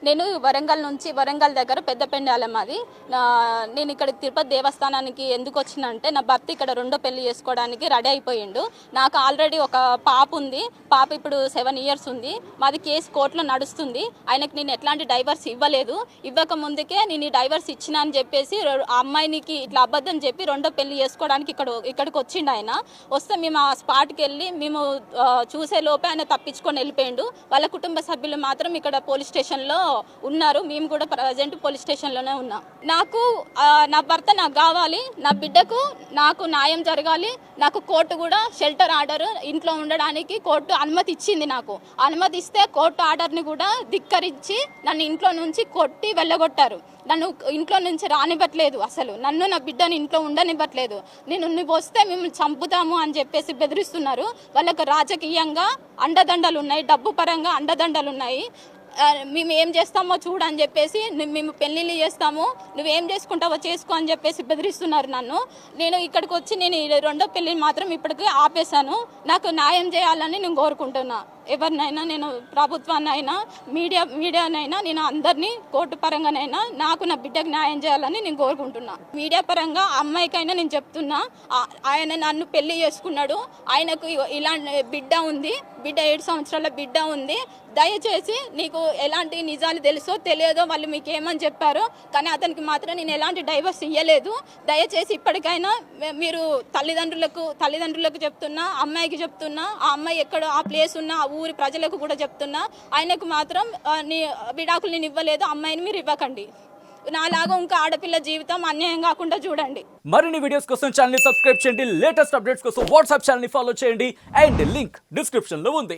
నేను వరంగల్ దగ్గర పెద్దపెండాలం అది. నేను ఇక్కడ తిరుపతి దేవస్థానానికి ఎందుకు వచ్చినంటే నా భర్త ఇక్కడ రెండో పెళ్లి చేసుకోవడానికి రెడీ అయిపోయిండు. నాకు ఆల్రెడీ ఒక పాప ఉంది. పాప ఇప్పుడు 7 years ఉంది. మాది కేసు కోర్టులో నడుస్తుంది. ఆయనకి నేను ఎట్లాంటి డైవర్స్ ఇవ్వలేదు. ఇవ్వక ముందుకే నేను ఈ డైవర్స్ ఇచ్చినా అని చెప్పేసి ఆ అమ్మాయినికి ఇట్లా అబద్ధం చెప్పి రెండో పెళ్లి చేసుకోవడానికి ఇక్కడికి వచ్చిండు. ఆయన వస్తే మేము ఆ స్పాట్కి వెళ్ళి మేము చూసే లోపే ఆయన తప్పించుకొని వెళ్ళిపోయిండు. వాళ్ళ కుటుంబ సభ్యులు మాత్రం ఇక్కడ పోలీస్ స్టేషన్లో ఉన్నారు. మేము కూడా ప్రజెంట్ పోలీస్ స్టేషన్లోనే ఉన్నాం. నాకు నా భర్త నాకు కావాలి, నా బిడ్డకు నాకు న్యాయం జరగాలి. నాకు కోర్టు కూడా షెల్టర్ ఆర్డర్ ఇంట్లో ఉండడానికి కోర్టు అనుమతి ఇచ్చింది. నాకు అనుమతి ఇస్తే కోర్టు ఆర్డర్ని కూడా ధిక్కరించి నన్ను ఇంట్లో నుంచి కొట్టి వెళ్ళగొట్టారు. నన్ను ఇంట్లో నుంచి రానివ్వట్లేదు. అసలు నన్ను నా బిడ్డని ఇంట్లో ఉండనివ్వట్లేదు. నువ్వు వస్తే మేము చంపుతాము అని చెప్పేసి బెదిరిస్తున్నారు. వాళ్ళకు రాజకీయంగా అండదండలు ఉన్నాయి, డబ్బు పరంగా అండదండలు ఉన్నాయి. మేము ఏం చేస్తామో చూడని చెప్పేసి మేము పెళ్ళిళ్ళు చేస్తాము, నువ్వేం చేసుకుంటావో చేసుకో అని చెప్పేసి బెదిరిస్తున్నారు నన్ను. నేను ఇక్కడికి వచ్చి నేను రెండో పెళ్ళిని మాత్రం ఇప్పటికీ ఆపేశాను. నాకు న్యాయం చేయాలని నేను కోరుకుంటున్నా. ఎవరినైనా నేను ప్రభుత్వాన్నైనా మీడియానైనా నేను అందరినీ కోర్టు పరంగానైనా నాకు నా బిడ్డకు న్యాయం చేయాలని నేను కోరుకుంటున్నా. మీడియా పరంగా అమ్మాయికైనా నేను చెప్తున్నా, ఆయన నన్ను పెళ్లి చేసుకున్నాడు. ఆయనకు ఇలాంటి బిడ్డ ఉంది, బిడ్డ 7 సంవత్సరాల బిడ్డ ఉంది. దయచేసి నీకు ఎలాంటి నిజాలు తెలుసో తెలియదో వాళ్ళు మీకు ఏమని చెప్పారో, కానీ అతనికి మాత్రం నేను ఎలాంటి డైవర్స్ ఇవ్వలేదు. దయచేసి ఇప్పటికైనా మీరు తల్లిదండ్రులకు చెప్తున్నా, అమ్మాయికి చెప్తున్నా, ఆ అమ్మాయి ఎక్కడ ఆ ప్లేస్ ఉన్నా ఆ ఊరి ప్రజలకు కూడా చెప్తున్నా, ఆయనకు మాత్రం విడాకులు నేను ఇవ్వలేదు, అమ్మాయిని మీరు ఇవ్వకండి. నాలాగా ఇంకా ఆడపిల్ల జీవితం అన్యాయం కాకుండా చూడండి. మరిన్ని వీడియోస్ కోసం ఛానల్ ని సబ్స్క్రైబ్ చేయండి. లేటెస్ట్ అప్డేట్స్ కోసం వాట్సాప్ ఛానల్ ని ఫాలో చేయండి. అండ్ లింక్ డిస్క్రిప్షన్ లో ఉంది.